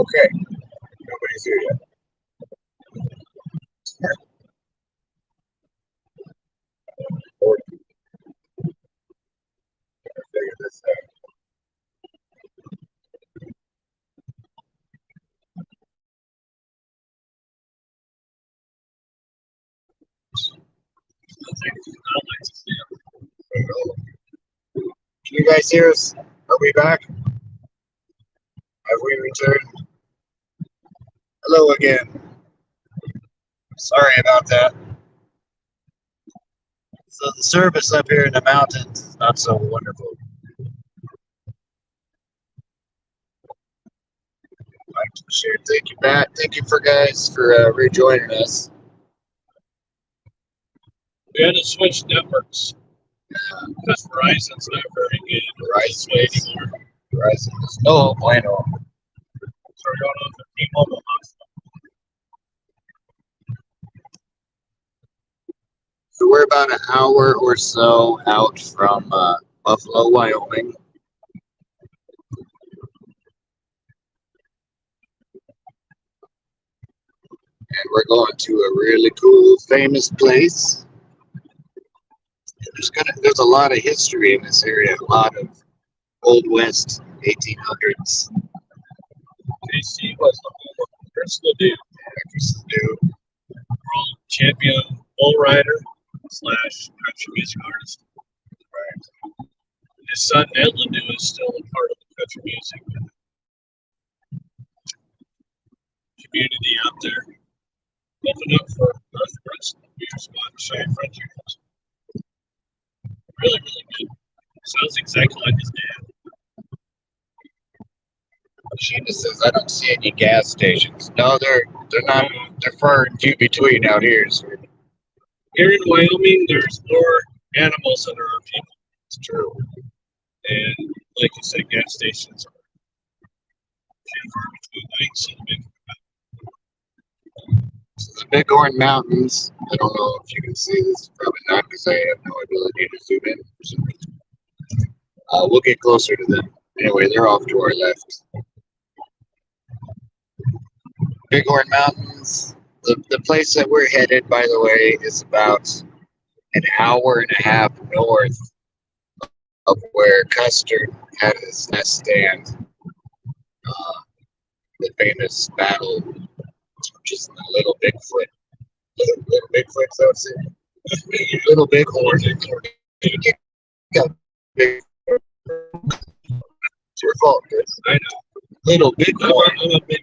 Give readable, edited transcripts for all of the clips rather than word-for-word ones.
Okay, nobody's here yet. Or figure this out. Can you guys hear us? Are we back? Have we returned? Hello again. Sorry about that. So the service up here in the mountains is not so wonderful. Like to share. Thank you, Matt. Thank you for guys for rejoining us. We had to switch networks because Verizon's not very good. Verizon anymore. Verizon is no bueno. So we're going on the T-Mobile hotspot. So we're about an hour or so out from Buffalo, Wyoming. And we're going to a really cool, famous place. There's a lot of history in this area, a lot of Old West 1800s. KC was the home of Chris Ledoux, Actresses do. world champion bull rider slash country music artist. Right. His son Ned Ledoux is still a part of the country music community out there. Opened up for Northwest beer spot in Cheyenne Frontier. Really, really good. Sounds exactly like his dad. Sheena says I don't see any gas stations. No, they're not. They're far and few between out here. So Here in Wyoming, there's more animals than there are people. it's true. And like you said, gas stations are few and far between. I ain't seen a big. So the Bighorn Mountains. I don't know if you can see this. Probably not because I have no ability to zoom in for some reason. We'll get closer to them. Anyway, they're off to our left. Bighorn Mountains. The place that we're headed, by the way, is about an hour and a half north of where Custer had his last stand. The famous battle, which is the Little Bigfoot. Little Bigfoot, so it's Little Bighorn. Got big. It's your fault, Chris. I know. Little Bighorn. I'm a big.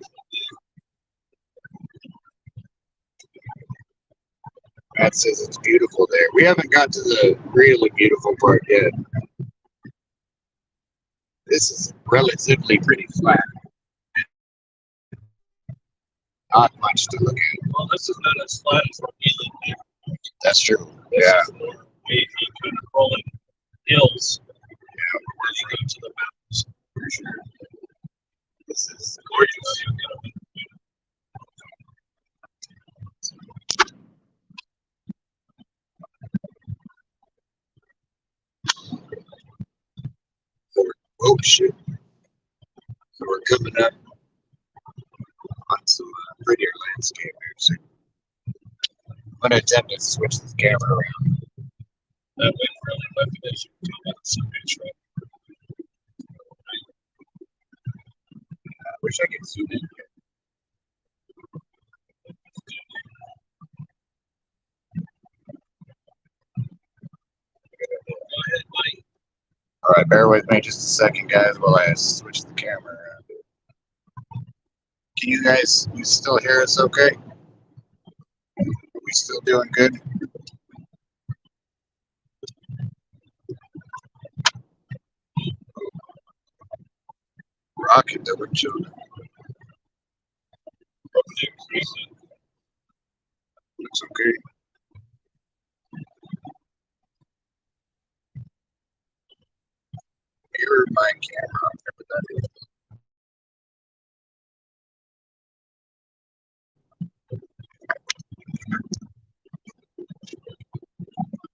Matt says it's beautiful there. We haven't got to the really beautiful part yet. This is relatively pretty flat. Not much to look at. Well, this is not as flat as what we live here. That's true. This Yeah. is more wavy, kind of rolling hills. Yeah, leading up to the mountains. For sure. This is Gorgeous. oh shit. So we're coming up on some prettier landscape here soon. I'm gonna attempt to switch this camera around. That went really left as you come out of some bitch, right? I wish I could zoom in. Go ahead, buddy. All right, bear with me just a second, guys, while I switch the camera around. Can you still hear us okay? Are we still doing good? Rocket that we're chilling. Looks okay. Mirror my camera. Whatever that is.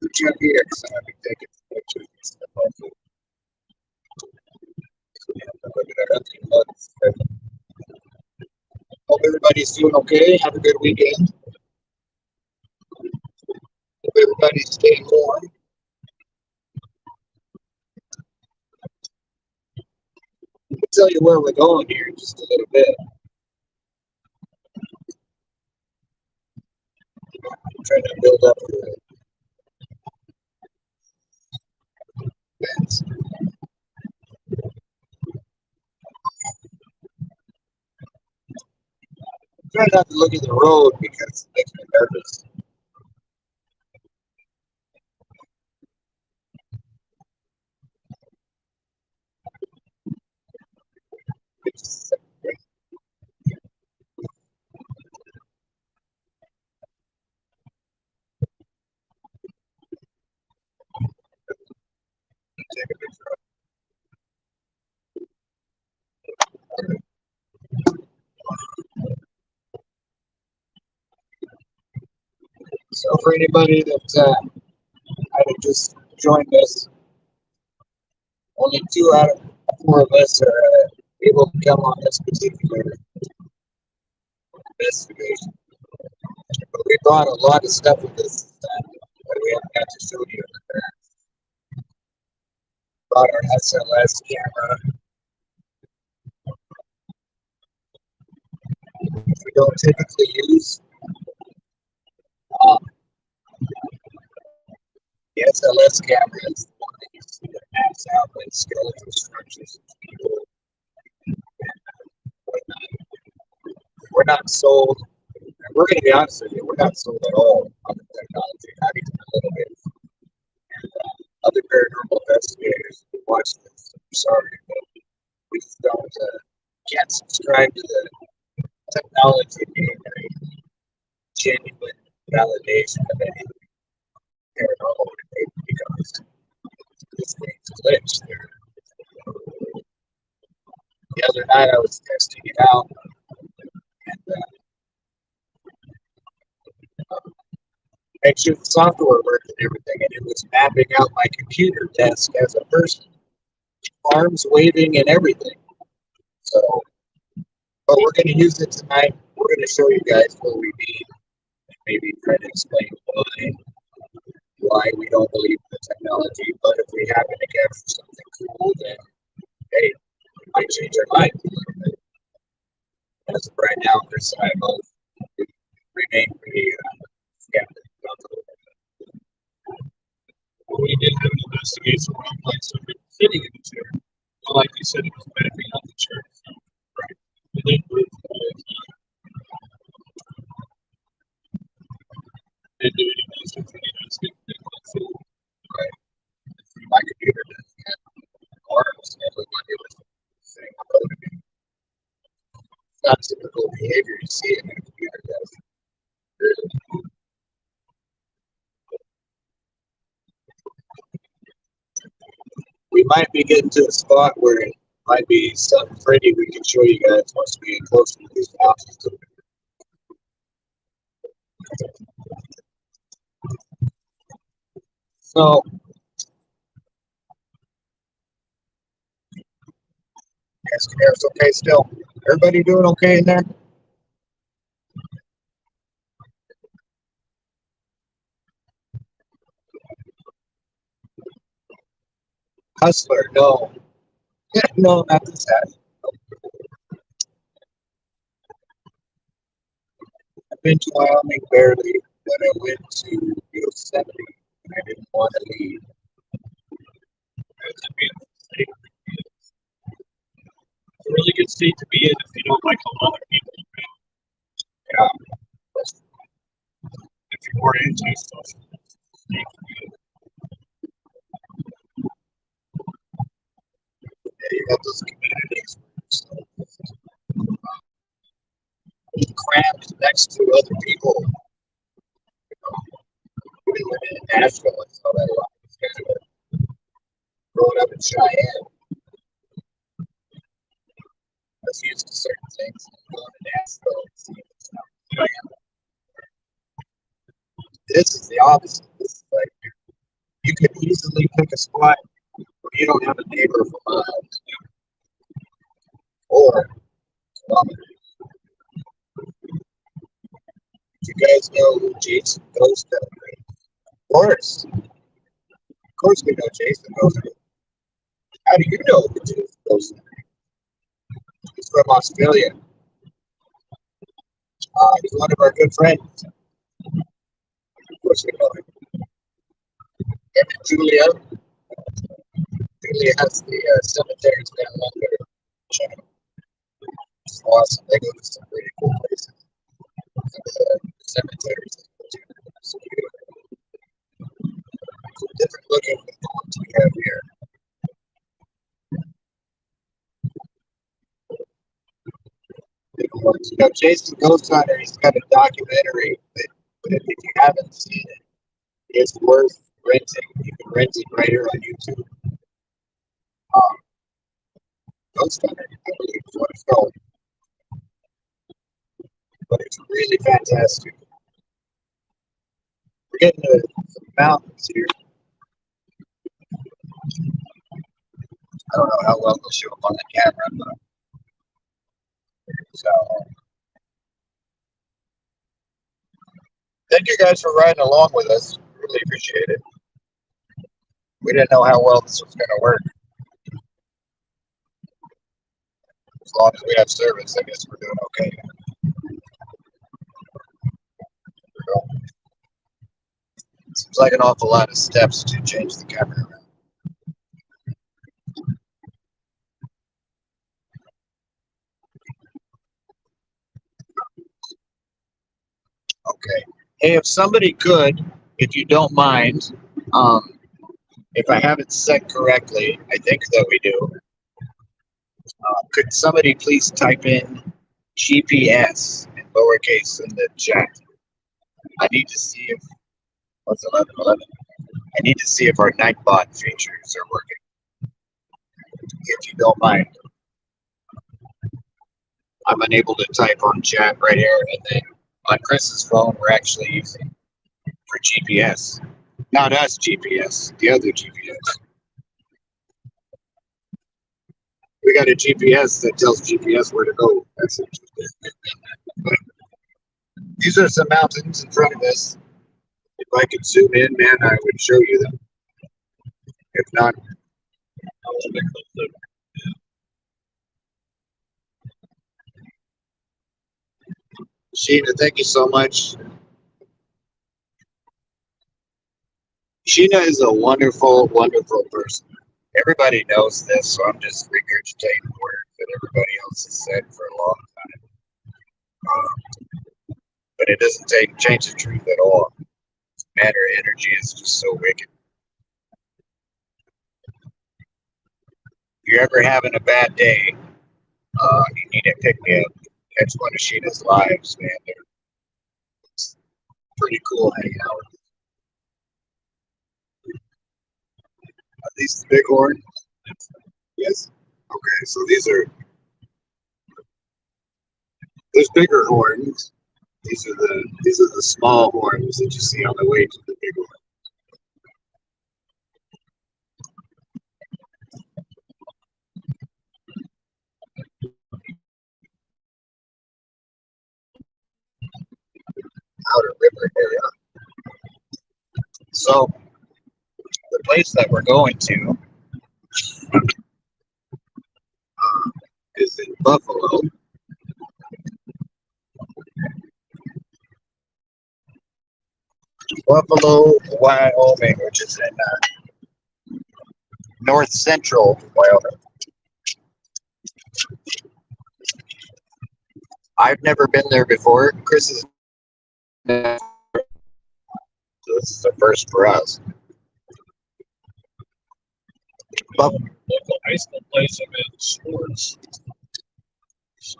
The Chucky X, and I've been taking pictures and stuff also. So, yeah, look at that. everybody's doing okay. Have a good weekend. Hope everybody's staying warm. I'll tell you where we're going here in just a little bit. I'm trying to build up the fence. Try not to look at the road because it makes me nervous. Take a picture of it. So for anybody that might have just joined us, only 2 out of 4 of us are able to come on this particular investigation. But we brought a lot of stuff with us this time that we haven't got to show you. Brought our SLS camera. We don't typically use. Um, the SLS camera is the one that you see that maps out like skeletal structures and people. We're not sold. We're going to be honest with you. We're not sold at all on the technology. Not even a little bit. And, other paranormal investigators who watch this, I'm sorry, but we just don't can't subscribe to the technology being a genuine validation of anything paranormal because this thing's glitched. The other night I was testing it out and make sure the software worked and everything, and it was mapping out my computer desk as a person, arms waving and everything. So, but we're going to use it tonight. We're going to show you guys what we mean and maybe try to explain why we don't believe in the technology. But if we happen to capture something cool, then hey, we might change our mind a little bit. As of right now, Chris and I both remain pretty skeptical about the Well, we did have an investigation around like somebody sitting in the chair. So like you said, it was mapping out the chair. So, right. And then didn't do any research or anything. right. My computer doesn't have arms, and it looked like it was saying hello to me. It's not typical behavior you see in a computer desk. We might be getting to a spot where it might be something pretty we can show you guys once we get closer to these houses. So, guys can hear us okay still? Everybody doing okay in there? Hustler, no. No, not this hat. I've been to Wyoming barely, but I went to Yosemite and I didn't want to leave. It's a beautiful state. It's a really good state to be in if you don't like a lot of people. Yeah. If you're more anti-social. Yeah, you got those communities crammed next to other people. We went in Nashville and saw that a lot. Growing up in Cheyenne, I was used to certain things. Going to Nashville and seeing stuff. This is the opposite. This is like you could easily pick a spot where you don't have a neighbor for miles. Or You guys know who Jason Ghost is? Of course. Of course we know Jason Ghost. How do you know who Jason Ghost is? He's from Australia. He's one of our good friends. Of course we know him. And Julia. Julia has the cemeteries down under. It's awesome. They go to some pretty cool places. Cemeteries. So different looking ones we have here. Different ones. You know, Jason Ghost Hunter, he's got a documentary that, if you haven't seen it, it's worth renting. You can rent it right here on YouTube. Um, Ghost Hunter, I believe is what it's called. But it's really fantastic. We're getting to some mountains here. I don't know how well they'll show up on the camera, but so thank you guys for riding along with us. Really appreciate it. We didn't know how well this was going to work. As long as we have service, I guess we're doing okay. Seems like an awful lot of steps to change the camera around. Okay. Hey, if somebody could, if you don't mind, if I have it set correctly, I think that we do. Could somebody please type in GPS in lowercase in the chat? I need to see if what's 1111. I need to see if our Nightbot features are working. If you don't mind, I'm unable to type on chat right here, and then on Chris's phone, we're actually using for GPS. Not us GPS, the other GPS. We got a GPS that tells GPS where to go. That's interesting. These are some mountains in front of us. If I could zoom in, man, I would show you them. If not, Sheena, thank you so much. Sheena is a wonderful, wonderful person. Everybody knows this, so I'm just regurgitating words that everybody else has said for a long time. But it doesn't change the truth at all. Matter energy is just so wicked. If you're ever having a bad day, you need to pick me up, catch one of Sheena's lives, man. They're pretty cool hanging out with them. Are these the bighorn? Yes. Okay, so there's bigger horns. These are the small horns that you see on the way to the big one. Outer River area. So the place that we're going to is in Buffalo. Buffalo, Wyoming, which is in north central Wyoming. I've never been there before. Chris is, so this is the first for us. Local high school plays them in sports. So,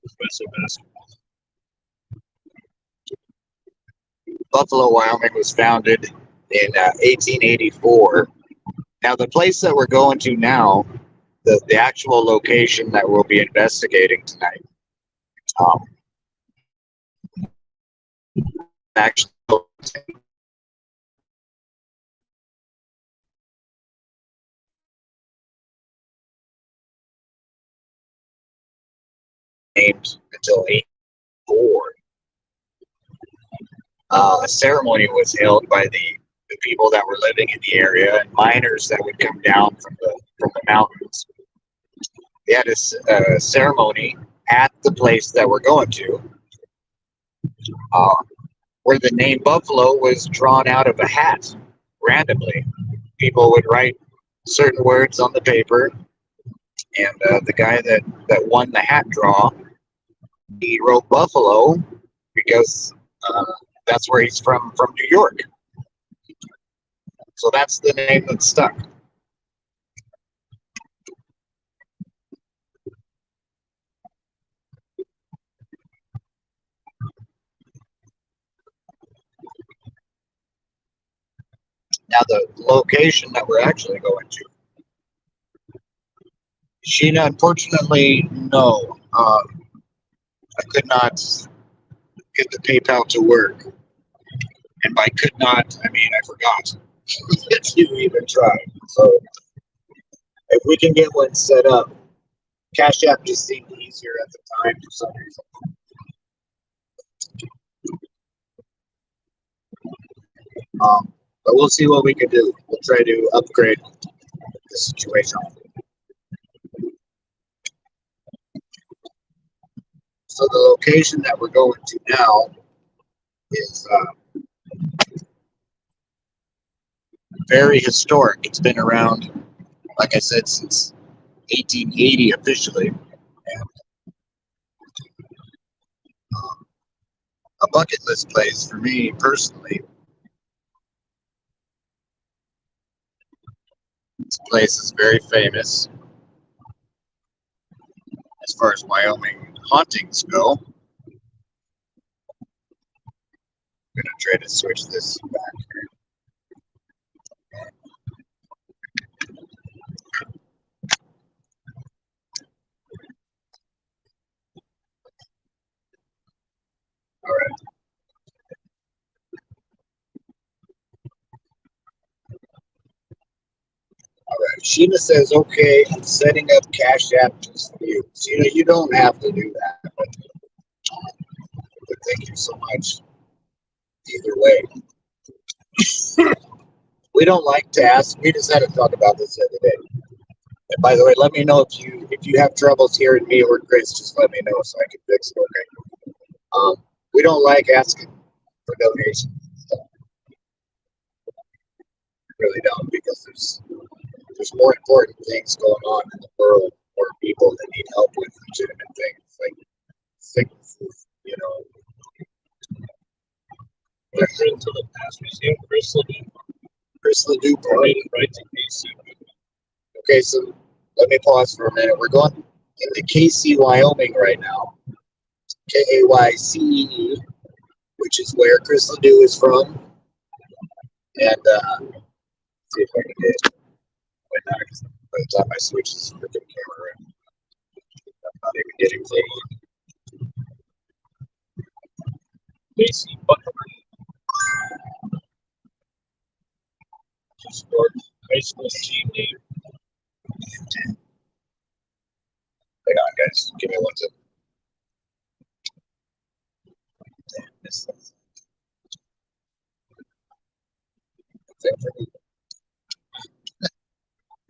especially basketball. Buffalo, Wyoming was founded in 1884. Now, the place that we're going to now, the actual location that we'll be investigating tonight, actually named until 1884. A ceremony was held by the people that were living in the area and miners that would come down from the mountains. They had a ceremony at the place that we're going to, uh, where the name Buffalo was drawn out of a hat randomly. People would write certain words on the paper, and the guy that won the hat draw, he wrote Buffalo because that's where he's from New York. So that's the name that stuck. Now the location that we're actually going to, Sheena, unfortunately, no. I could not get the PayPal to work. And by could not, I mean I forgot to even try. So if we can get one set up, Cash App just seemed easier at the time for some reason. But we'll see what we can do. We'll try to upgrade the situation. So the location that we're going to now is very historic. It's been around, like I said, since 1880 officially. And a bucket list place for me personally. This place is very famous as far as Wyoming hauntings go. I'm gonna try to switch this back here. All right. All right. Sheena says, okay, I'm setting up Cash App just for you. Sheena, you don't have to do that. But thank you so much. Either way. We don't like to ask. We just had to talk about this the other day. And by the way, let me know if you have troubles hearing me or Chris. Just let me know so I can fix it. Okay. We don't like asking for donations. We really don't, because there's more important things going on in the world, or people that need help with legitimate things like sicknesses. You know, Let's turn to the past museum. Chris Ledoux Donated right to KC. Okay, so let me pause for a minute. We're going in the Casey, Wyoming right now. Kaycee, which is where Chris Ledoux is from. And see if I can get it. Wait, not because by the time I switch this freaking camera, I'm not even getting close. KC Bucket. Sport high school team name. Hang on, guys. Give me 1 second. Damn, this thing.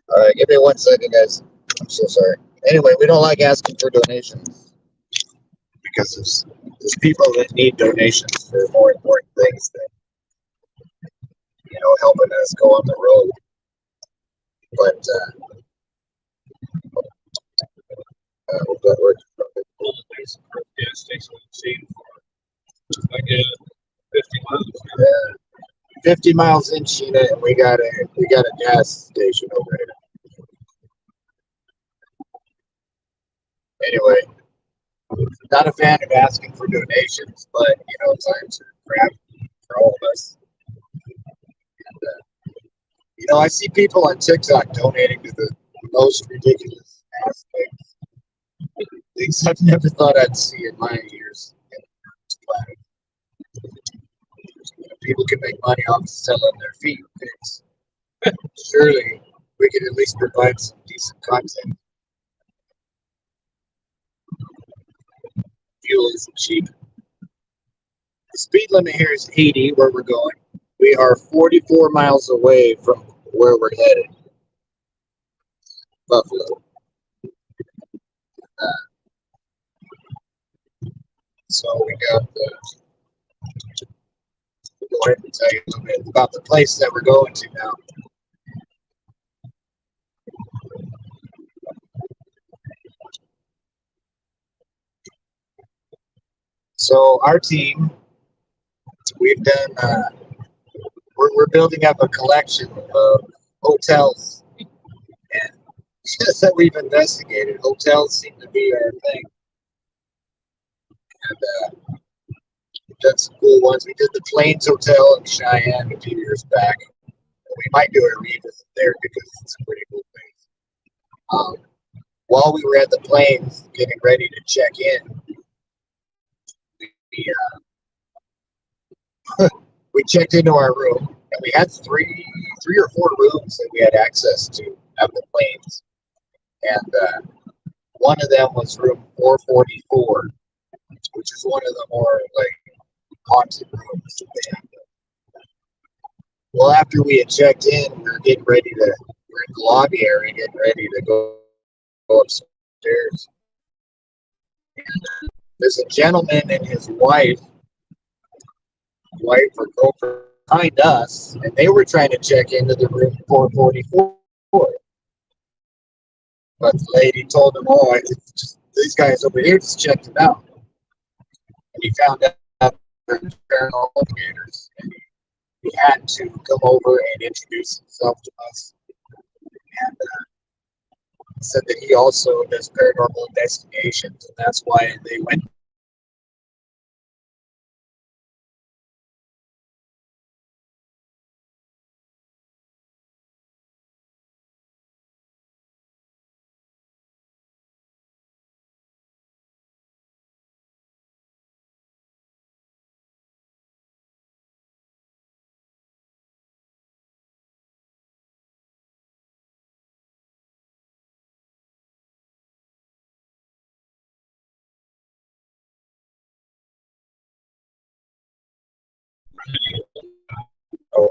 All right, give me 1 second, guys. I'm so sorry. Anyway, we don't like asking for donations because there's people that need donations for more important things than, you know, helping us go on the road. But we've got work. Gas station seen for like 50 miles. 50 miles in Sheena, and we got a gas station over here. Anyway, not a fan of asking for donations, but you know, times are crap for all of us. And, you know, I see people on TikTok donating to the most ridiculous ass things I've never thought I'd see in my years in this planet. You know, people can make money off selling their feet pics. Surely we could at least provide some decent content. Fuel isn't cheap. The speed limit here is 80 where we're going. We are 44 miles away from where we're headed. Buffalo. So we got go ahead and tell you a little bit about the place that we're going to now. So our team, we've done. We're building up a collection of hotels, and just that we've investigated. Hotels seem to be our thing, and we've done some cool ones. We did the Plains Hotel in Cheyenne a few years back. We might do a revisit there because it's a pretty cool place. While we were at the Plains getting ready to check in, we, we checked into our room, and we had three or four rooms that we had access to at the Plains, and one of them was room 444, which is one of the more like haunted rooms that they have. Well, after we had checked in, we were getting ready to. We're in the lobby area, getting ready to go upstairs. There's a gentleman and his wife or girlfriend behind us, and they were trying to check into the room 444. But the lady told them, "Oh, it's just these guys over here just checked it out." And he found out they're paranormal investigators, and he had to come over and introduce himself to us. And said that he also does paranormal investigations, and that's why they went. Oh,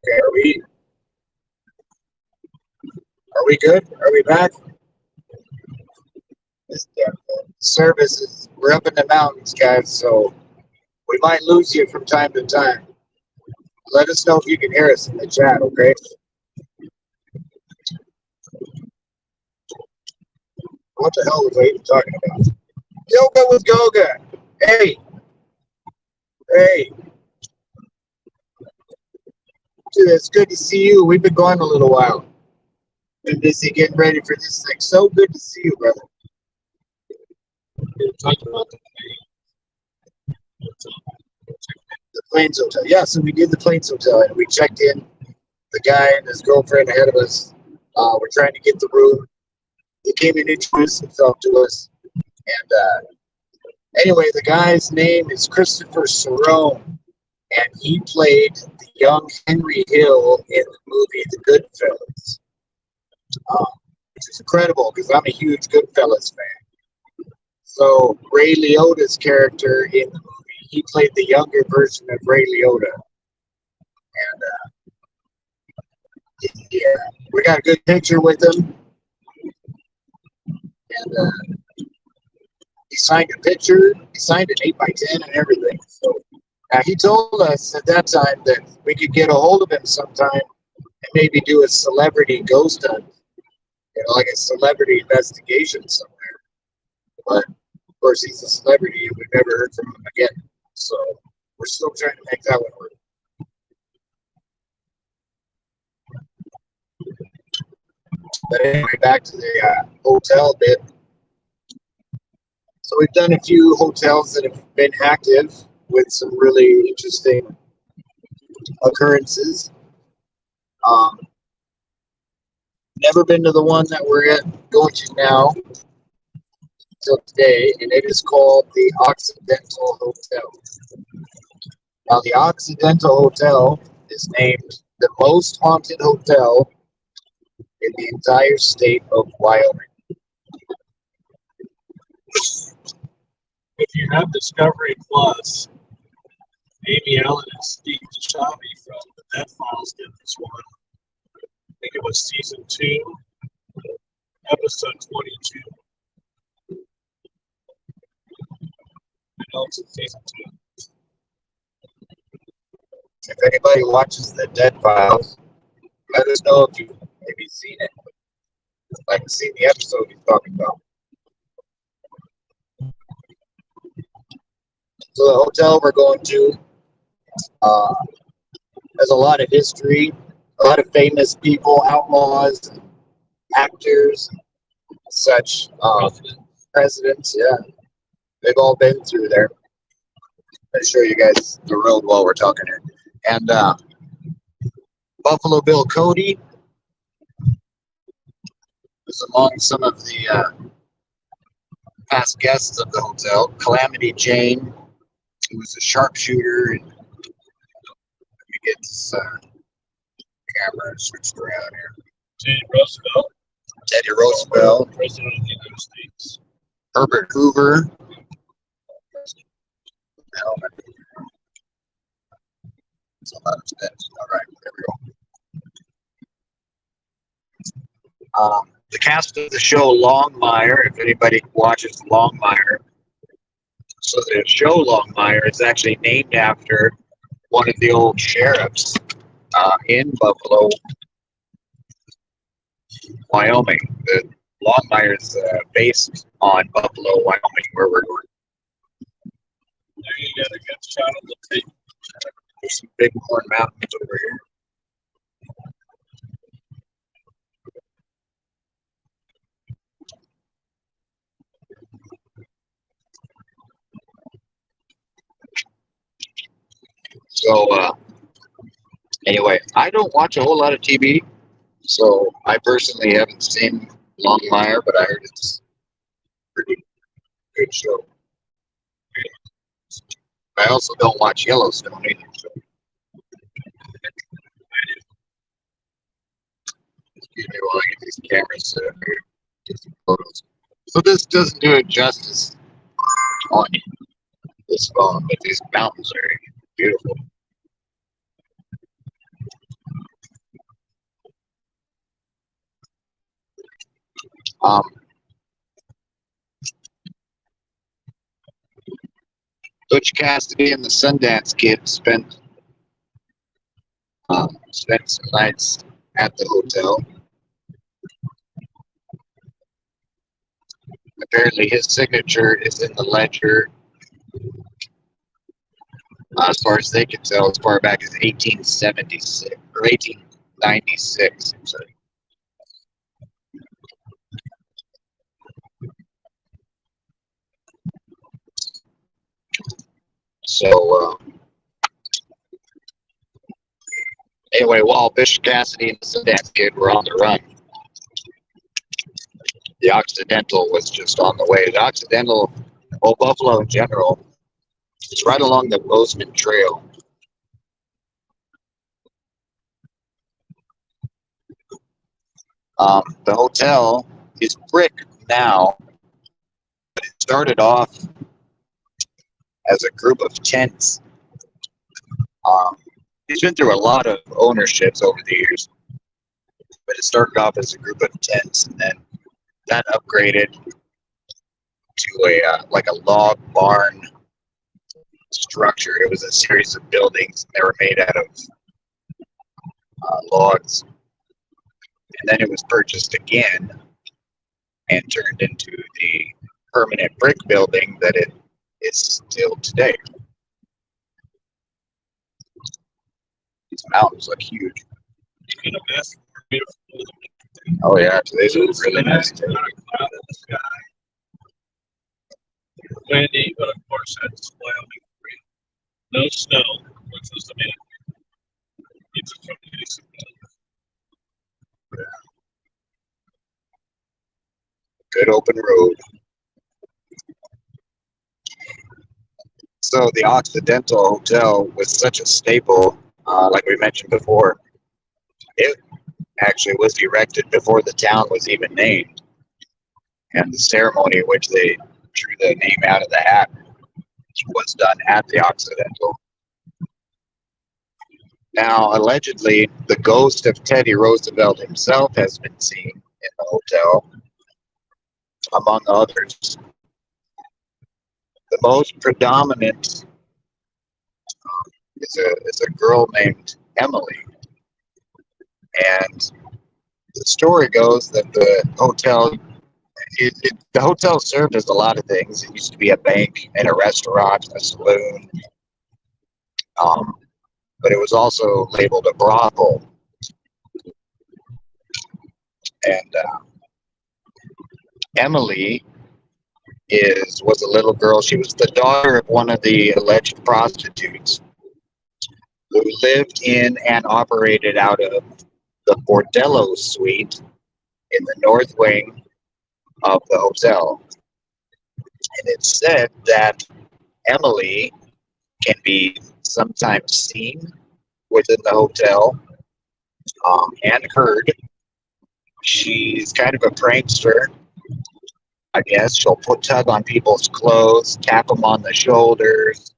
okay, are we good? Are we back? This service is we're up in the mountains, guys, so we might lose you from time to time. Let us know if you can hear us in the chat, okay? What the hell was I even talking about? Yoga with Goga. Hey, hey, dude, it's good to see you. We've been gone a little while. Been busy getting ready for this thing. So good to see you, brother. We were talking about The Plains Hotel. Yeah, so we did the Plains Hotel, and we checked in. The guy and his girlfriend ahead of us. We're trying to get the room. he came and introduced himself to us. And anyway, the guy's name is Christopher Cerrone, and he played the young Henry Hill in the movie The Goodfellas, which is incredible because I'm a huge Goodfellas fan. So Ray Liotta's character in the movie, he played the younger version of Ray Liotta. And yeah, we got a good picture with him. And he signed a picture. He signed an 8x10 and everything. So he told us at that time that we could get a hold of him sometime and maybe do a celebrity ghost hunt, like a celebrity investigation somewhere. But of course, he's a celebrity, and we've never heard from him again. So we're still trying to make that one work. But anyway, back to the hotel bit. So we've done a few hotels that have been active with some really interesting occurrences. Never been to the one that we're going to now until today, and it is called the Occidental Hotel. Now, the Occidental Hotel is named the most haunted hotel in the entire state of Wyoming. If you have Discovery Plus, Amy Allen and Steve Deshavi from the Dead Files did this one. I think it was season 2, episode 22. I know it's in season 2. If anybody watches the Dead Files, let us know if you've maybe seen it. Like to see the episode he's talking about. So the hotel we're going to has a lot of history, a lot of famous people, outlaws, actors, such, presidents, yeah. They've all been through there. I'll show you guys the road while we're talking here. And Buffalo Bill Cody is among some of the past guests of the hotel. Calamity Jane, who was a sharpshooter. And let me get this camera switched around here. Teddy Roosevelt. Teddy Roosevelt. President of the United States. Herbert Hoover. It's a lot of steps. All right, there we go. The cast of the show Longmire, if anybody watches Longmire, so the show Longmire is actually named after one of the old sheriffs in Buffalo, Wyoming. The Longmire is based on Buffalo, Wyoming, where we're going. There you got a good shot of the tape. There's some Bighorn Mountains over here. So, anyway, I don't watch a whole lot of TV, so I personally haven't seen Longmire, but I heard it's a pretty good show. I also don't watch Yellowstone either. So. Excuse me while I get these cameras set up here. Get some photos. So this doesn't do it justice on this phone, but these mountains are beautiful. Butch Cassidy and the Sundance Kid spent some nights at the hotel. Apparently his signature is in the ledger, as far as they can tell, as far back as 1876 or 1896. I'm sorry. So anyway, while Butch Cassidy and the Sundance Kid were on the run, The Occidental was just on the way. The Occidental, well, Buffalo in general, it's right along the Bozeman Trail. The hotel is brick now, but it started off as a group of tents. It's been through a lot of ownerships over the years, but it started off as a group of tents, and then that upgraded to a like a log barn structure. It was a series of buildings. They were made out of logs, and then it was purchased again and turned into the permanent brick building that it is still today. These mountains look huge. You know, that's beautiful. Oh yeah, today's a really nice day. Not a cloud in the sky. Windy, but of course that's Wyoming. No snow, which was the main. It's a couple days ago. Good open road. So the Occidental Hotel was such a staple, like we mentioned before. It actually was erected before the town was even named, and the ceremony in which they drew the name out of the hat was done at the Occidental. Now, allegedly, the ghost of Teddy Roosevelt himself has been seen in the hotel, among others. The most predominant is a girl named Emily, and the story goes that the hotel served as a lot of things. It used to be a bank and a restaurant, a saloon, but it was also labeled a brothel. And Emily was a little girl. She was the daughter of one of the alleged prostitutes who lived in and operated out of the Bordello Suite in the north wing of the hotel. And it's said that Emily can be sometimes seen within the hotel and heard. She's kind of a prankster, I guess. She'll tug on people's clothes, tap them on the shoulders,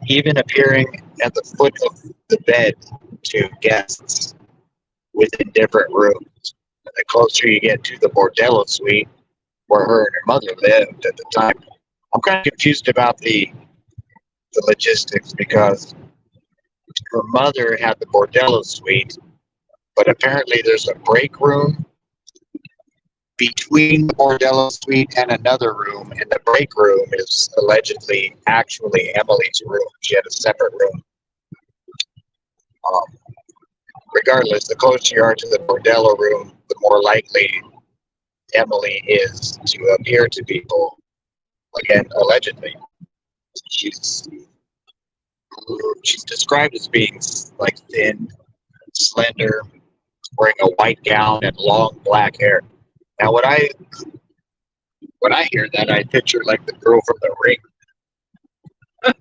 even appearing at the foot of the bed to guests within different rooms. And the closer you get to the Bordello Suite, where her and her mother lived at the time, I'm kind of confused about the logistics, because her mother had the Bordello Suite, but apparently there's a break room between the Bordello Suite and another room, and the break room is allegedly actually Emily's room. She had a separate room. Regardless, the closer you are to the Bordello room, the more likely Emily is to appear to people. Again, allegedly. She's described as being like thin, slender, wearing a white gown and long black hair. Now, when I hear that, I picture like the girl from The Ring, and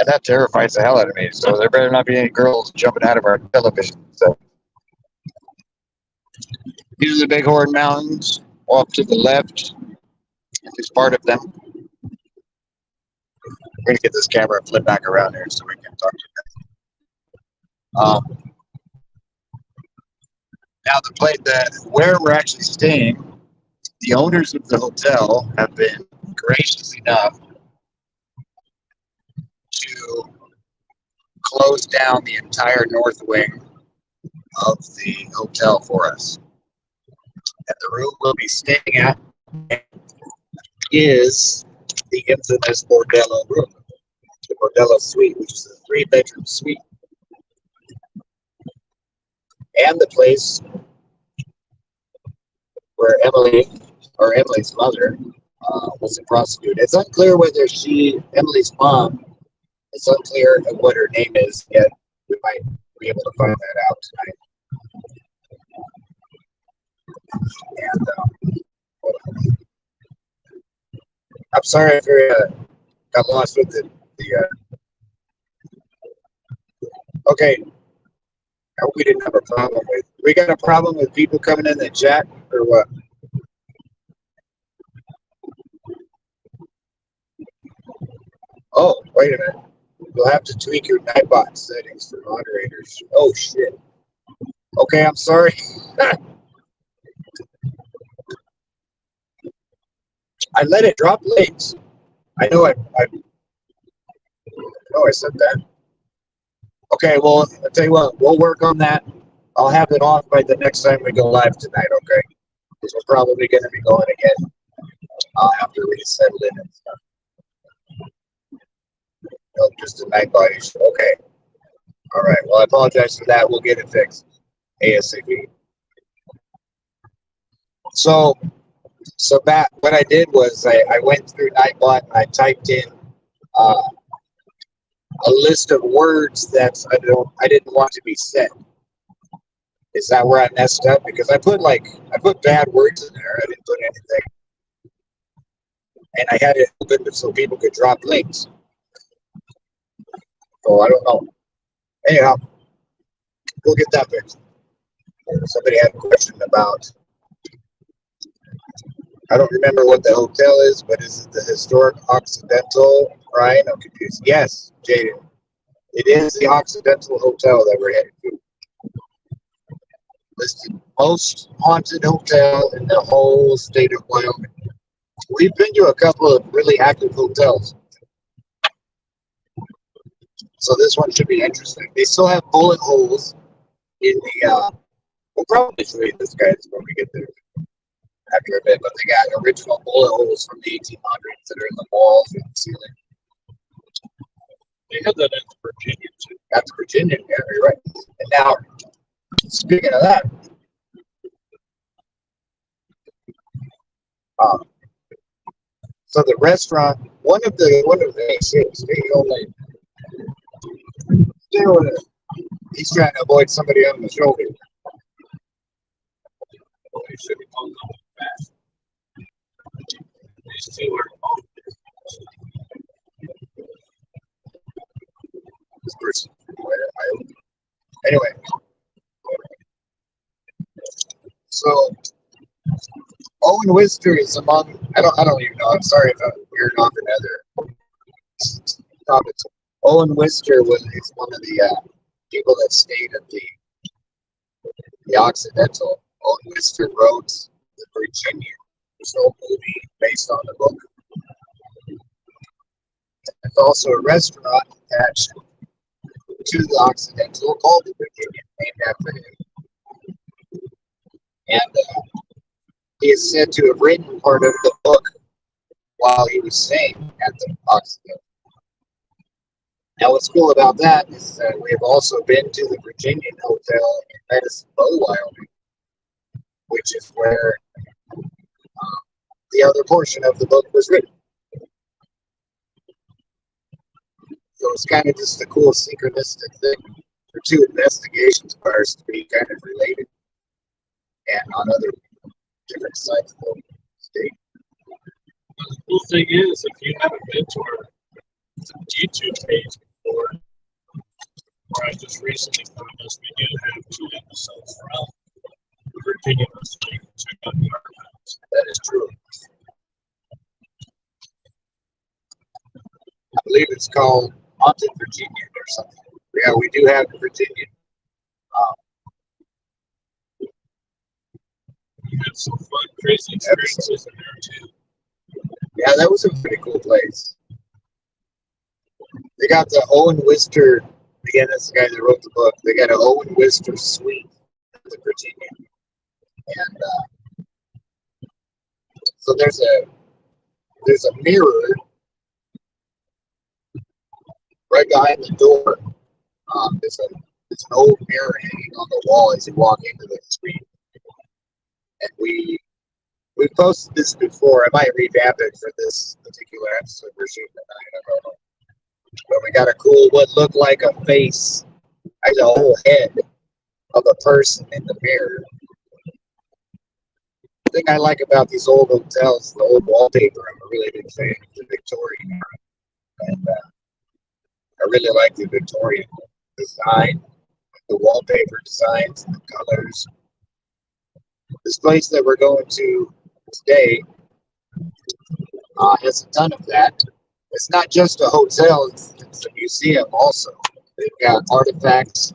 that terrifies the hell out of me. So there better not be any girls jumping out of our television. So these are the Bighorn Mountains. Off to the left is part of them. We're gonna get this camera flip back around here so we can talk to you. Now where we're actually staying, the owners of the hotel have been gracious enough to close down the entire north wing of the hotel for us. And the room we'll be staying at is the infamous Bordello room, the Bordello Suite, which is a 3-bedroom suite. And the place where Emily's mother, was a prostitute. It's unclear whether Emily's mom, it's unclear what her name is yet. We might be able to find that out tonight. And I'm sorry for got lost with the okay. I hope we didn't have a problem with. We got a problem with people coming in the chat or what? Oh, wait a minute. You'll have to tweak your Nightbot settings for moderators. Oh shit. Okay, I'm sorry. I let it drop links. I know I know I said that. Okay, well, I'll tell you what, we'll work on that. I'll have it off by the next time we go live tonight, okay? Because we're probably going to be going again after we settle in and stuff. No, just a Nightbot issue. Okay. All right. Well, I apologize for that. We'll get it fixed ASAP. So Matt, what I did was I went through Nightbot and I typed in a list of words that I didn't want to be said. Is that where I messed up? Because I put bad words in there. I didn't put anything, and I had it open so people could drop links. So I don't know. Anyhow, we'll get that fixed. Somebody had a question about. I don't remember what the hotel is, but is it the Historic Occidental? Ryan, I'm confused. Yes, Jaden. It is the Occidental Hotel that we're headed to. Listed most haunted hotel in the whole state of Wyoming. We've been to a couple of really active hotels. So this one should be interesting. They still have bullet holes in the, we'll probably show you this, guys, when we get there after a bit, but they got original bullet holes from the 1800s that are in the walls and the ceiling. They had that in Virginia too. That's Virginia, yeah, you're right. And now, speaking of that, so the restaurant, one of the he's trying to avoid somebody on the shoulder. They should be called fast. These two are This person, anyway. So Owen Wister is among. I don't even know. I'm sorry if I'm weird off another topics. Owen Wister is one of the people that stayed at the Occidental. Owen Wister wrote The Virginian. There's no movie based on the book. There's also a restaurant attached to the Occidental called the Virginian, named after him. And he is said to have written part of the book while he was staying at the Occidental. Now, what's cool about that is that we have also been to the Virginian Hotel in Medicine Bow, Wyoming, which is where the other portion of the book was written. So it's kind of just a cool synchronistic thing for two investigations parts to be kind of related and on other different sides of the state. The cool thing is, if you haven't been to our YouTube page before, or I just recently found us, we do have 2 episodes from the Virginia Mystery. Check out the archives. That is true. I believe it's called Haunted Virginian or something. Yeah, we do have the Virginian. You had some fun, crazy experiences in there too. Yeah, that was a pretty cool place. They got the Owen Wister, again, that's the guy that wrote the book. They got an Owen Wister suite at the Virginia. And so there's a mirror right behind the door. There's an old mirror hanging on the wall as you walk into the suite. And we posted this before. I might revamp it for this particular episode we're shooting tonight. I don't know. But we got a cool, what looked like a face, like the whole head of a person in the mirror. thing I like about these old hotels, the old wallpaper. I'm a really big fan of the Victorian era, and I really like the Victorian design, the wallpaper designs, and the colors. This place that we're going to today has a ton of that. It's not just a hotel; it's a museum also. They've got artifacts,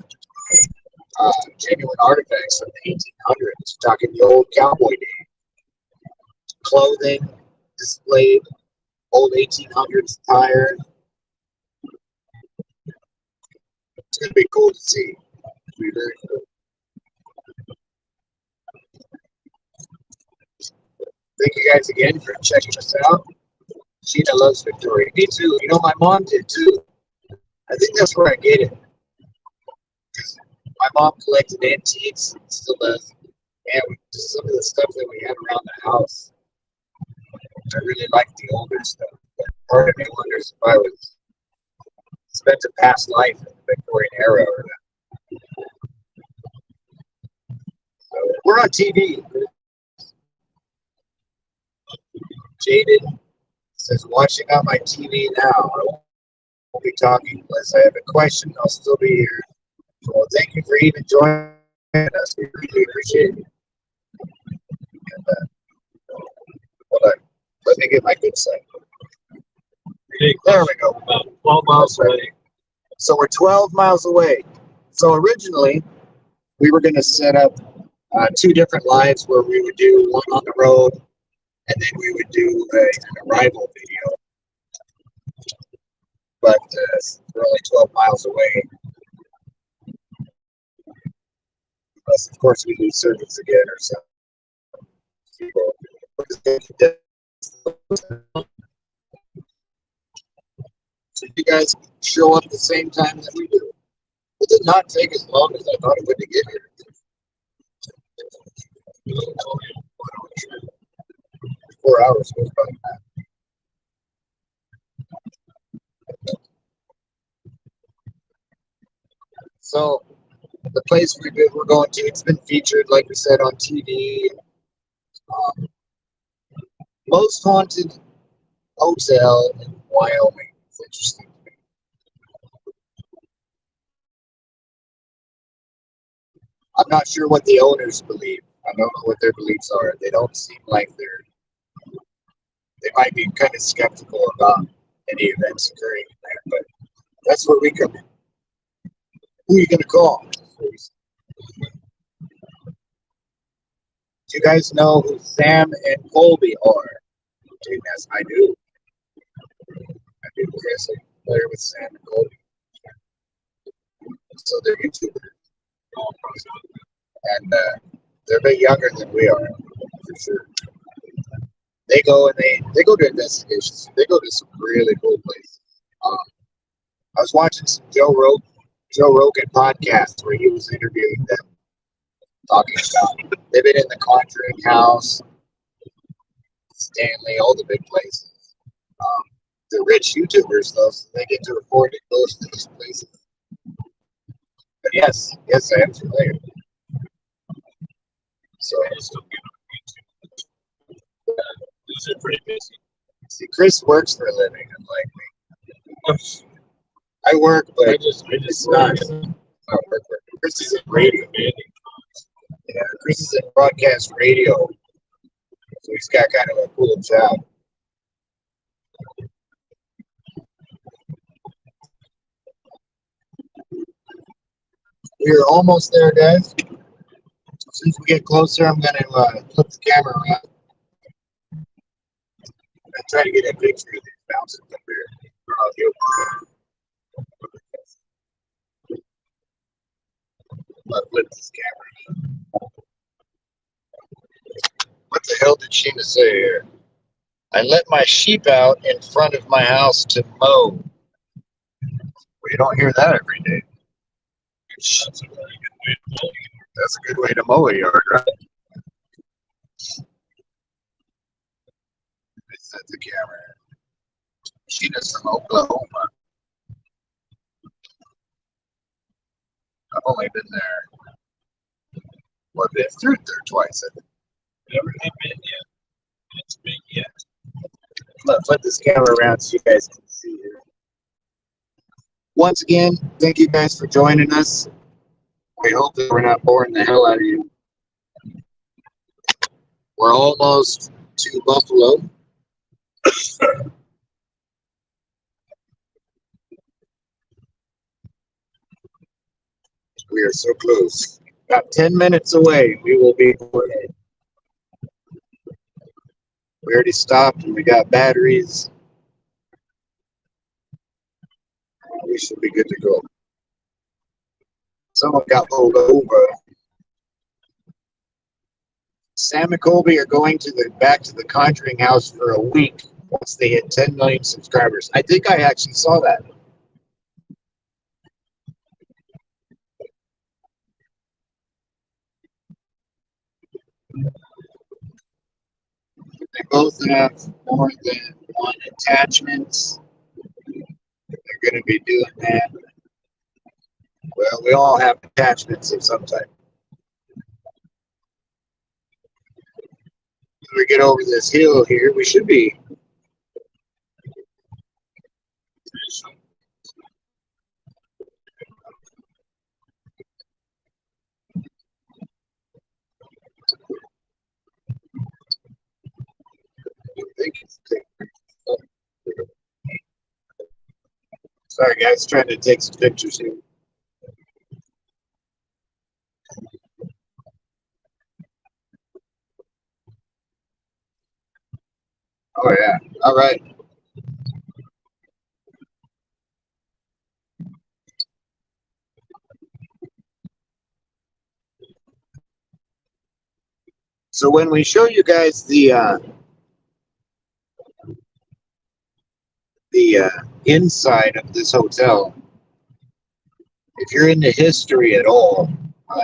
genuine artifacts from the 1800s, talking the old cowboy days, clothing displayed, old 1800s attire. It's going to be cool to see. It'll be very cool. Thank you guys again for checking us out. Sheena loves Victoria. Me too. You know, my mom did too. I think that's where I get it. My mom collected antiques and still does. And just some of the stuff that we had around the house. I really like the older stuff. But part of me wonders if I was spent a past life in the Victorian era or not. So we're on TV. Jaden says, watching on my TV now. I won't be talking unless I have a question. I'll still be here. Well, thank you for even joining us. We really appreciate it. And, hold on. Let me get my good side. There we go. About 12 miles away. So we're 12 miles away. So originally, we were going to set up two different lives where we would do one on the road, and then we would do an arrival video. But we're only 12 miles away. Unless, of course, we lose service again or something. So you guys show up at the same time that we do. It did not take as long as I thought it would to get here. 4 hours goes by. So the place we're going to, it's been featured, like we said, on TV. Most haunted hotel in Wyoming. It's interesting to me. I'm not sure what the owners believe. I don't know what their beliefs are. They don't seem like they might be kind of skeptical about any events occurring in there, but that's where we come in. Who are you going to call? Do you guys know who Sam and Colby are? Yes, I do. I do, Chris. I'm familiar with Sam and Colby. So they're YouTubers. And they're a bit younger than we are, for sure. They go and they go to investigations. They go to some really cool places. I was watching some Joe Rogan podcast where he was interviewing them, talking about they've been in the Conjuring House, Stanley, all the big places. They're rich YouTubers though, so they get to afford to go to these places. But yes, I am familiar. So These are pretty busy. see, Chris works for a living, unlike me. I work, but it's not work. Chris is in radio. Yeah, Chris is in broadcast radio, so he's got kind of a cool job. We're almost there, guys. As soon as we get closer, I'm going to flip the camera around and try to get a picture of these mountains up here. I'll flip this camera. What the hell did Sheena say here? I let my sheep out in front of my house to mow. Well, you don't hear that every day. That's a good way to mow a yard, right? I set the camera. Sheena's from Oklahoma. I've only been there. Well, I've been through there twice, I think. Never have been yet. It's big yet. Let's flip this camera around so you guys can see here. Once again, thank you guys for joining us. We hope that we're not boring the hell out of you. We're almost to Buffalo. We are so close. About 10 minutes away, we will be boarded. We already stopped and we got batteries. We should be good to go. Someone got pulled over. Sam and Colby are going back to the Conjuring House for a week once they hit 10 million subscribers. I think I actually saw that. They both have more than one attachment. They're going to be doing that. Well, we all have attachments of some type. When we get over this hill here, we should be. Sorry, guys, trying to take some pictures here. Oh, yeah. All right. So when we show you guys the inside of this hotel, if you're into history at all,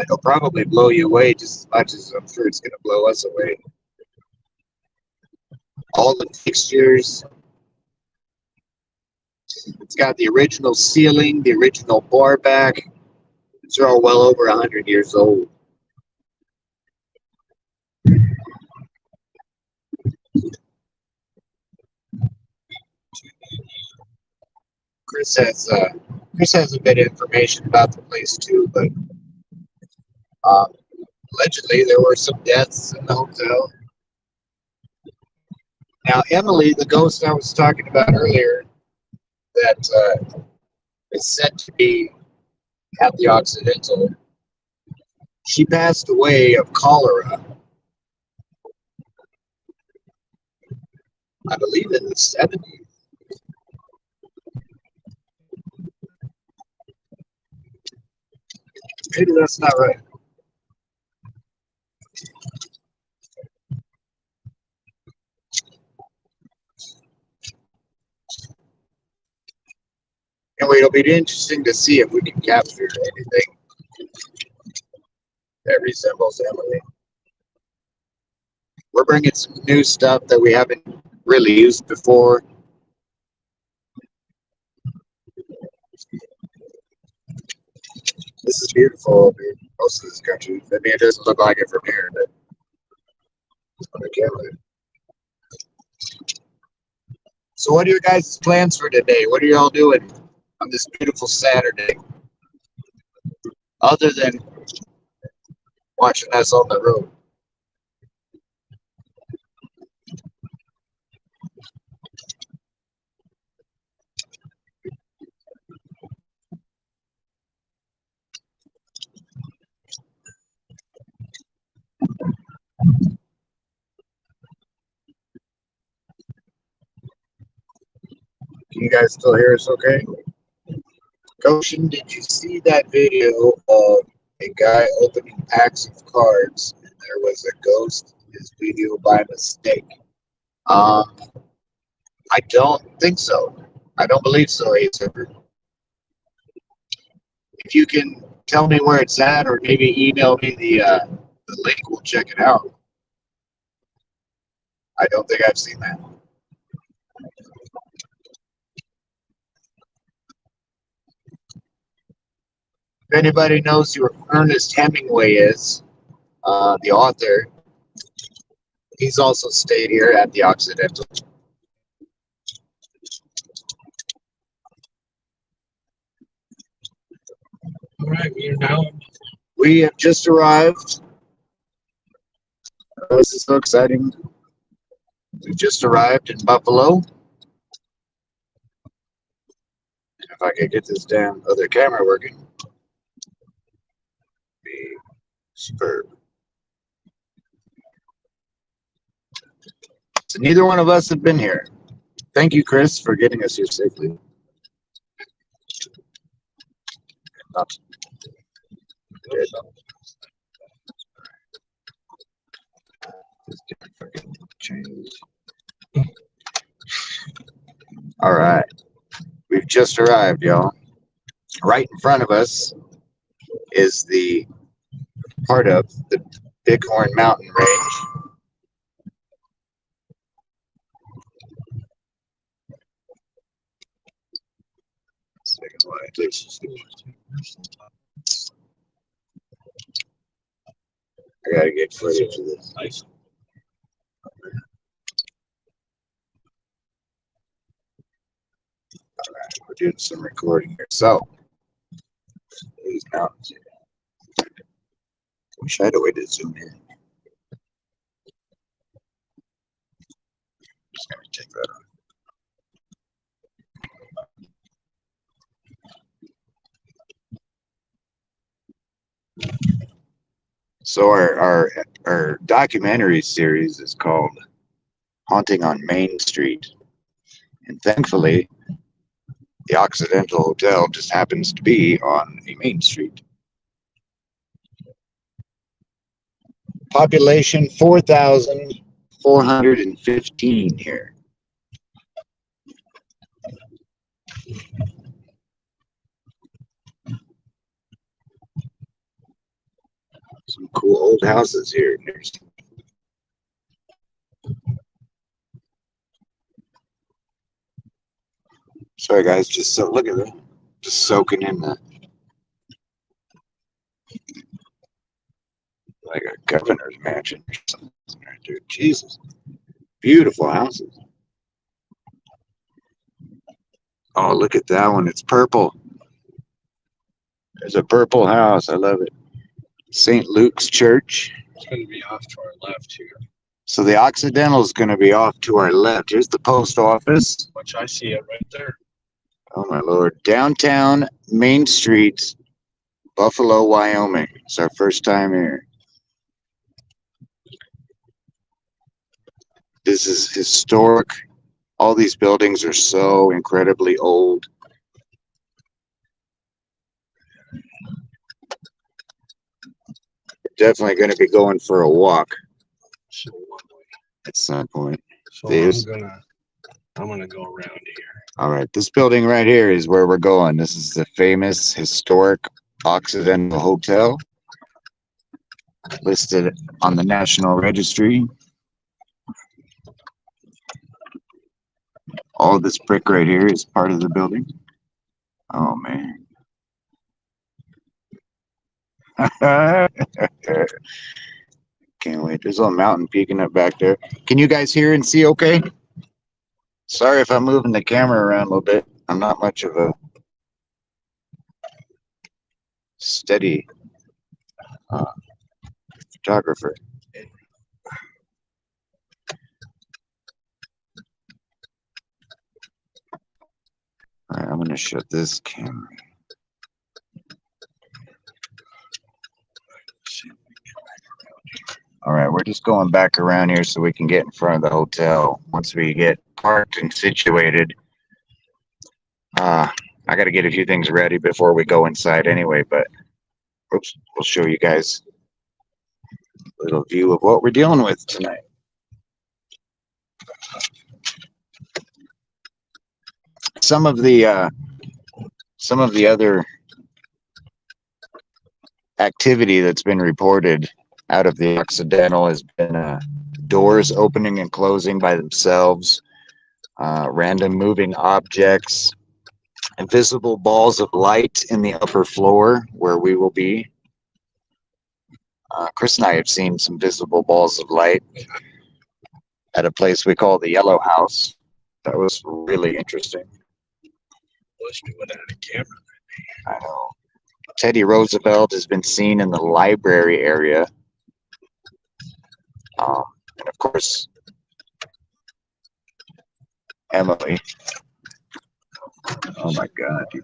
it'll probably blow you away just as much as I'm sure it's going to blow us away. All the fixtures. It's got the original ceiling, the original bar back. These are all well over 100 years old. Chris has a bit of information about the place too, but allegedly there were some deaths in the hotel. Now Emily, the ghost I was talking about earlier, that is said to be at the Occidental, she passed away of cholera, I believe in the 70s. Maybe that's not right. Anyway, it'll be interesting to see if we can capture anything that resembles Emily. We're bringing some new stuff that we haven't really used before. This is beautiful in most of this country. I mean, it doesn't look like it from here, but on the camera. So what are your guys' plans for today? What are y'all doing on this beautiful Saturday? Other than watching us on the road. Can you guys still hear us okay? Goshen, did you see that video of a guy opening packs of cards and there was a ghost in his video by mistake? I don't think so. I don't believe so, Acer. If you can tell me where it's at or maybe email me the link, we'll check it out. I don't think I've seen that. If anybody knows who Ernest Hemingway is, the author, He's also stayed here at the Occidental. All right, we are now. We have just arrived. Oh, this is so exciting. We just arrived in Buffalo. If I could get this damn other camera working, be superb. So neither one of us have been here. Thank you, Chris, for getting us here safely. Not dead. Just different fucking change. All right. We've just arrived, y'all. Right in front of us is the part of the Bighorn Mountain Range. Second one, I gotta get footage of this. Nice. We're doing some recording here. So, these mountains here. Wish I had a way to zoom in. Just gonna take that off. So our documentary series is called Haunting on Main Street. And thankfully, the Occidental Hotel just happens to be on a main street. Population 4,415 here. Some cool old houses here. Sorry guys, just so look at that. Just soaking in the like a governor's mansion or something right there. Jesus. Beautiful houses. Oh, look at that one. It's purple. There's a purple house. I love it. St. Luke's Church. It's going to be off to our left here, So the Occidental is going to be off to our left. Here's the post office. which I see it right there. Oh my Lord. Downtown Main Street, Buffalo, Wyoming. It's our first time here. This is historic. All these buildings are so incredibly old. Definitely going to be going for a walk So one way. at some point. So There's- I'm gonna go around here. All right, this building right here is where we're going. This is the famous historic Occidental Hotel, listed on the National Registry. All this brick right here is part of the building. Oh man. Can't wait. There's a little mountain peeking up back there. Can you guys hear and see okay? Sorry if I'm moving the camera around a little bit. I'm not much of a steady photographer. All right, I'm going to shut this camera. All right, we're just going back around here so we can get in front of the hotel. Once we get parked and situated, I got to get a few things ready before we go inside anyway, but oops, we'll show you guys a little view of what we're dealing with tonight. Some of the other activity that's been reported out of the Occidental has been doors opening and closing by themselves, random moving objects, invisible balls of light in the upper floor where we will be. Chris and I have seen some visible balls of light. at a place we call the Yellow House. That was really interesting. Wish we would have had a camera. I know. Teddy Roosevelt has been seen in the library area. And of course, Emily. Oh my God, dude.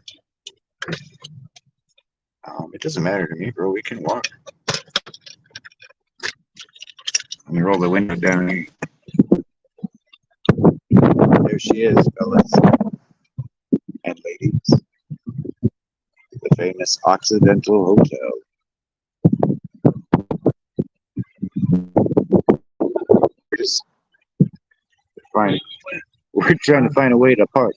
It doesn't matter to me, bro. We can walk. Let me roll the window down here. There she is, fellas and ladies. The famous Occidental Hotel. We're just we're trying to find a way to park.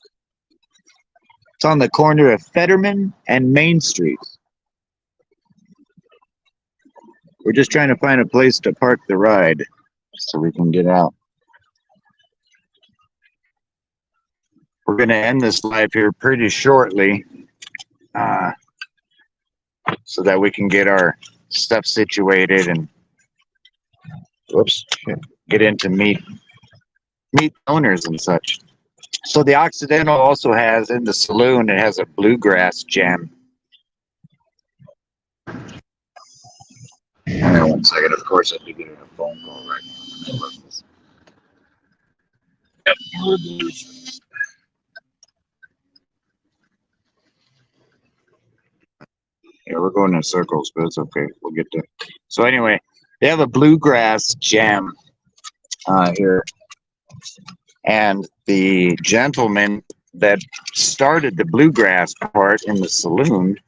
It's on the corner of Fetterman and Main Street. We're just trying to find a place to park the ride so we can get out. We're going to end this live here pretty shortly so that we can get our stuff situated and get into meet owners and such. So the Occidental also has, in the saloon, it has a bluegrass jam. Hang on 1 second. Of course, I'd be getting a phone call right now. Yeah, we're going in circles, but it's okay. We'll get there. So anyway, they have a bluegrass jam here. And the gentleman that started the bluegrass part in the saloon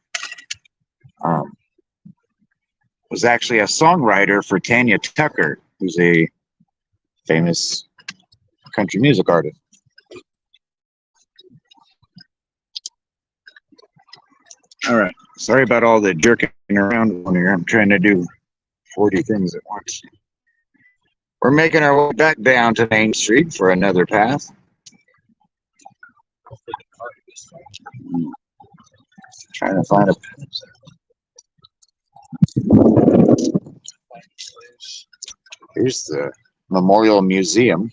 was actually a songwriter for Tanya Tucker, who's a famous country music artist. All right. Sorry about all the jerking around on here. I'm trying to do 40 things at once. We're making our way back down to Main Street for another path. Trying to find a... Here's the Memorial Museum.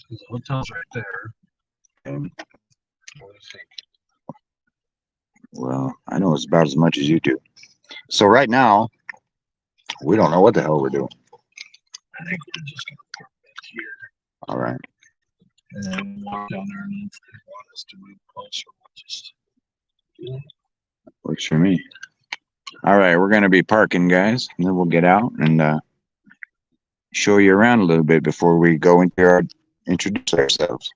The hotel's right there. Okay. Well, I know it's about as much as you do. So right now, we don't know what the hell we're doing. I think we're just going to park back here. All right. And then walk down there, and if they want us to move closer, we'll just do that. Works for me. All right, we're going to be parking, guys, and then we'll get out and show you around a little bit before we go into our introduce ourselves.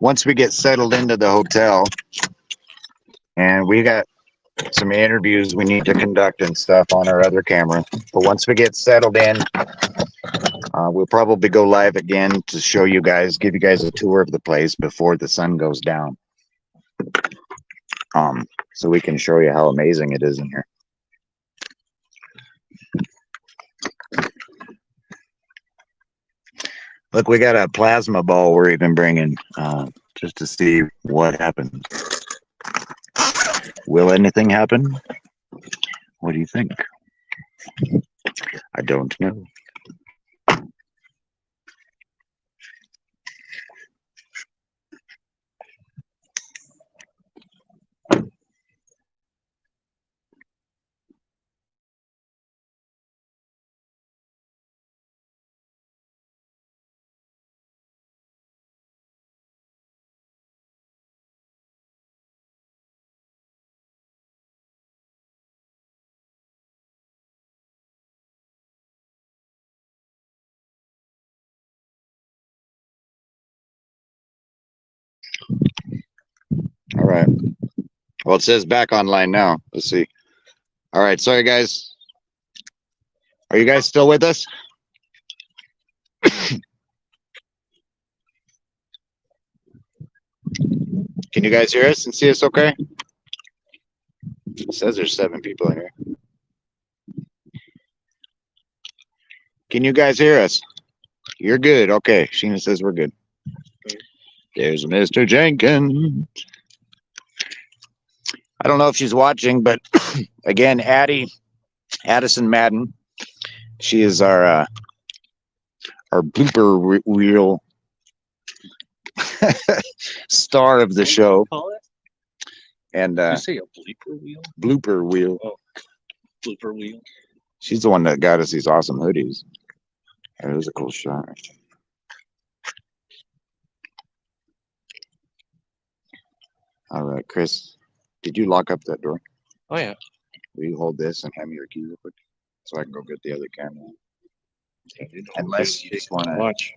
Once we get settled into the hotel, and we got some interviews we need to conduct and stuff on our other camera, but once we get settled in, we'll probably go live again to show you guys, give you guys a tour of the place before the sun goes down. So we can show you how amazing it is in here. Look, we got a plasma ball we're even bringing just to see what happens. Will anything happen? What do you think? I don't know. All right. Well, it says back online now. Let's see. All right. Sorry, guys. Are you guys still with us? Can you guys hear us and see us okay? It says there's 7 people in here. Can you guys hear us? You're good. Okay. Sheena says we're good. There's Mr. Jenkins. I don't know if she's watching, but again, Addison Madden. She is our blooper reel star of the show. Call it? And Did you say a bleeper wheel? blooper wheel. Oh, blooper wheel. She's the one that got us these awesome hoodies. That was a cool shot. All right, Chris, did you lock up that door? Oh yeah. Will you hold this and hand me your key real quick so I can go get the other camera? Unless you just want to watch.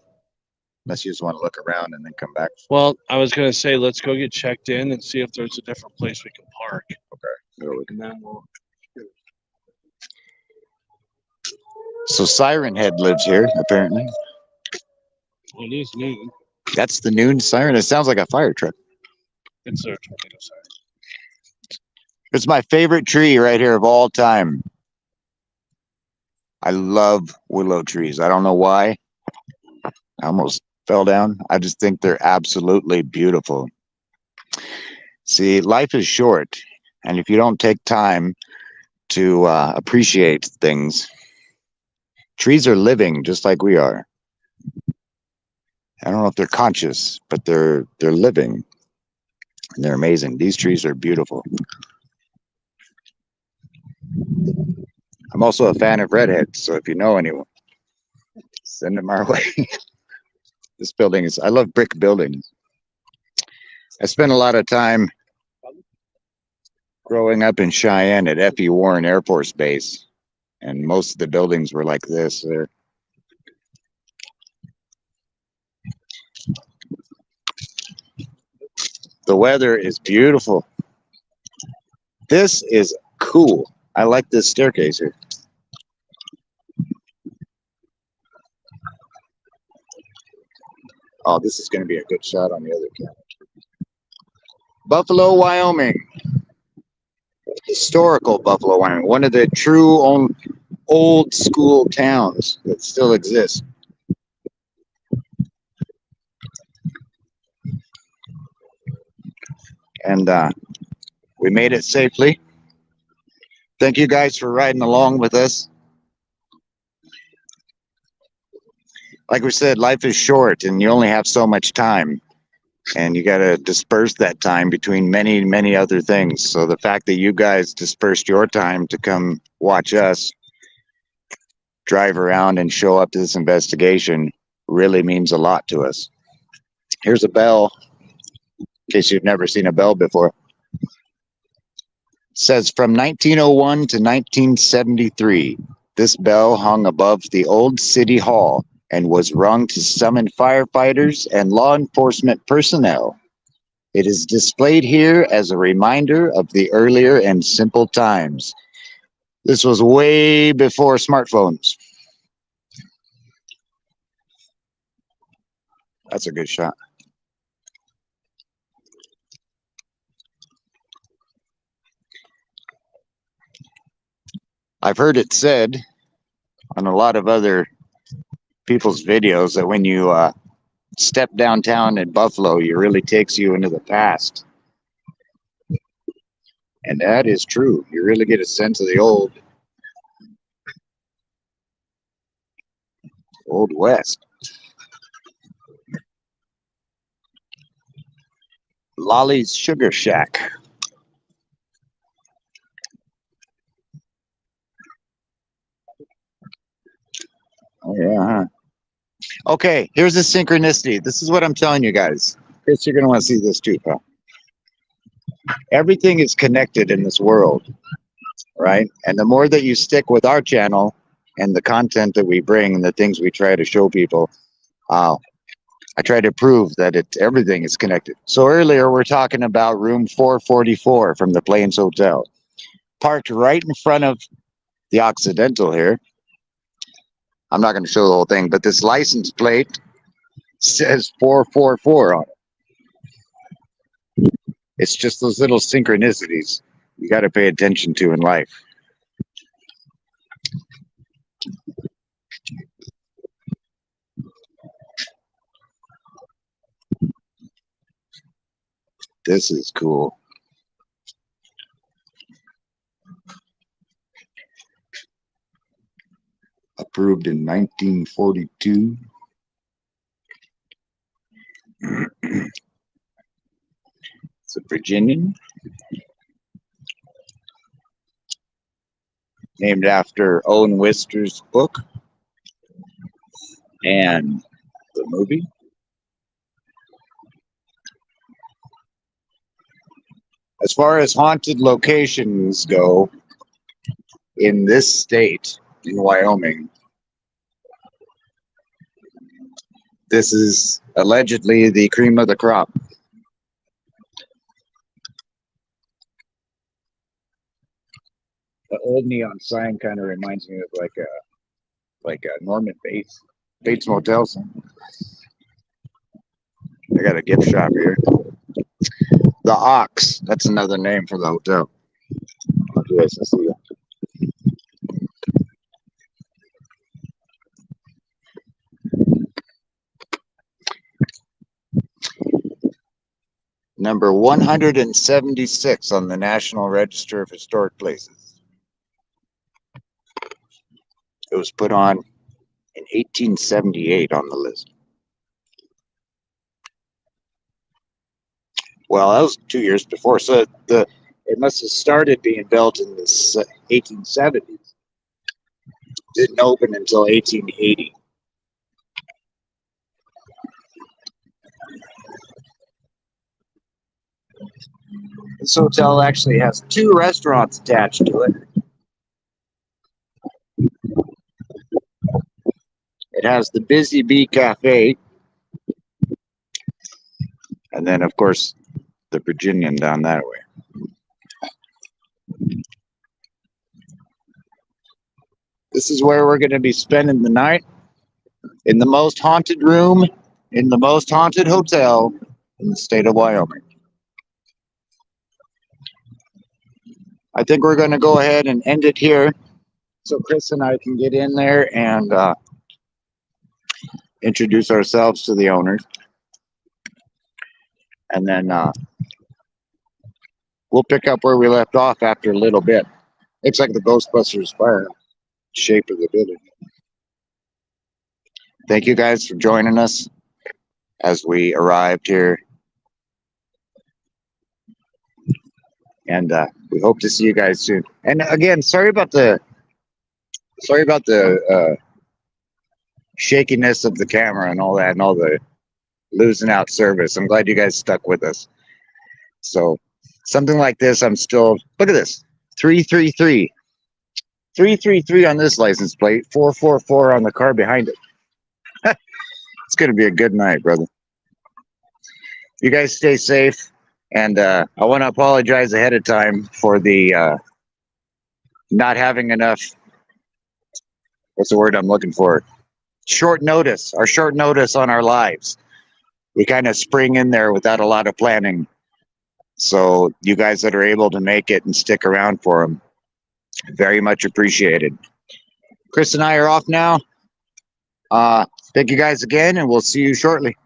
Unless you just want to look around and then come back. Well, I was gonna say let's go get checked in and see if there's a different place we can park. Go with it. And then we'll. So Siren Head lives here, apparently. Well, it is noon. That's the noon siren. It sounds like a fire truck. It's their tornado siren. It's my favorite tree right here of all time. I love willow trees. I don't know why. I almost fell down. I just think they're absolutely beautiful. See, life is short, and if you don't take time to appreciate things, trees are living just like we are. I don't know if they're conscious, but they're living, and they're amazing. These trees are beautiful. I'm also a fan of redheads, so if you know anyone, send them our way. This building is, I love brick buildings. I spent a lot of time growing up in Cheyenne at F.E. Warren Air Force Base, and most of the buildings were like this. The weather is beautiful. This is cool. I like this staircase here. Oh, this is going to be a good shot on the other camera. Buffalo, Wyoming. Historical Buffalo, Wyoming. One of the true old school towns that still exist. And we made it safely. Thank you guys for riding along with us. Like we said, life is short and you only have so much time. And you got to disperse that time between many, many other things. So the fact that you guys dispersed your time to come watch us drive around and show up to this investigation really means a lot to us. Here's a bell, in case you've never seen a bell before. It says from 1901 to 1973, this bell hung above the old city hall and was rung to summon firefighters and law enforcement personnel. It is displayed here as a reminder of the earlier and simple times. This was way before smartphones. That's a good shot. I've heard it said on a lot of other people's videos that when you step downtown in Buffalo, it really takes you into the past. And that is true. You really get a sense of the old West. Lolly's Sugar Shack. Oh, yeah, huh? Okay, here's a synchronicity. This is what I'm telling you guys. Chris, you're going to want to see this too, pal. Everything is connected in this world, right? And the more that you stick with our channel and the content that we bring and the things we try to show people, I try to prove that everything is connected. So earlier we're talking about room 444 from the Plains Hotel, parked right in front of the Occidental here. I'm not going to show the whole thing, but this license plate says 444 on it. It's just those little synchronicities you got to pay attention to in life. This is cool. Approved in 1942. It's a Virginian. Named after Owen Wister's book and the movie. As far as haunted locations go in this state, in Wyoming, this is allegedly the cream of the crop. The old neon sign kind of reminds me of like a Norman Bates Motel sign. I got a gift shop here. The Ox. That's another name for the hotel. I'll do this and see that. Number 176 on the National Register of Historic Places. It was put on in 1878 on the list. Well, that was 2 years before, so it must have started being built in the 1870s. Didn't open until 1880. This hotel actually has 2 restaurants attached to it. It has the Busy Bee Cafe, and then, of course, the Virginian down that way. This is where we're going to be spending the night, in the most haunted room, in the most haunted hotel in the state of Wyoming. I think we're going to go ahead and end it here so Chris and I can get in there and introduce ourselves to the owners. And then we'll pick up where we left off after a little bit. Looks like the Ghostbusters fire shape of the building. Thank you guys for joining us as we arrived here. And we hope to see you guys soon. And again, sorry about the shakiness of the camera and all that and all the losing out service. I'm glad you guys stuck with us. So something like this, I'm still, look at this, 333. 333 on this license plate, 444 on the car behind it. It's going to be a good night, brother. You guys stay safe. And I want to apologize ahead of time for the not having enough, what's the word I'm looking for? Short notice, our short notice on our lives. We kind of spring in there without a lot of planning. So you guys that are able to make it and stick around for them, very much appreciated. Chris and I are off now. Thank you guys again, and we'll see you shortly.